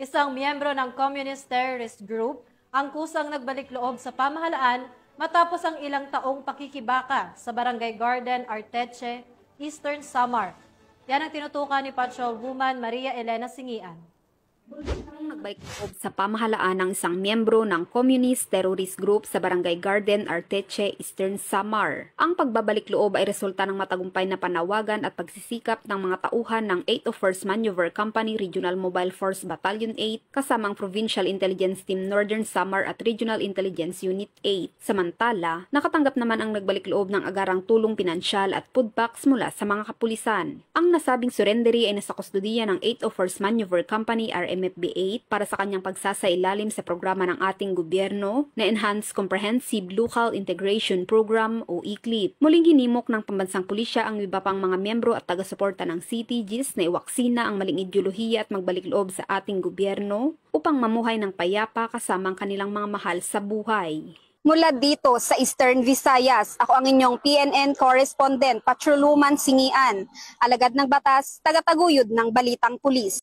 Isang miyembro ng Communist Terrorist Group ang kusang nagbalik loob sa pamahalaan matapos ang ilang taong pakikibaka sa Barangay Garden, Arteche, Eastern Samar. Yan ang tinutukan ni Patrol Woman Maria Elena Singian. Nagbalik loob sa pamahalaan ng isang miyembro ng Communist Terrorist Group sa Barangay Garden, Arteche, Eastern Samar. Ang pagbabalik loob ay resulta ng matagumpay na panawagan at pagsisikap ng mga tauhan ng 801st Maneuver Company Regional Mobile Force Battalion 8 kasamang Provincial Intelligence Team Northern Samar at Regional Intelligence Unit 8. Samantala, nakatanggap naman ang nagbalik loob ng agarang tulong pinansyal at food packs mula sa mga kapulisan. Ang nasabing surrendery ay nasa kustodiya ng 801st Maneuver Company RMFB-8 para sa kanyang pagsasailalim sa programa ng ating gobyerno na Enhanced Comprehensive Local Integration Program o ECLIP. Muling hinimok ng pambansang pulisya ang iba pang mga miyembro at taga-suporta ng CTGs na iwaksina ang maling ideolohiya at magbalik loob sa ating gobyerno upang mamuhay ng payapa kasama ang kanilang mga mahal sa buhay. Mula dito sa Eastern Visayas, ako ang inyong PNN correspondent, Patrol Woman Singian, alagad ng batas, tagataguyod ng Balitang Pulis.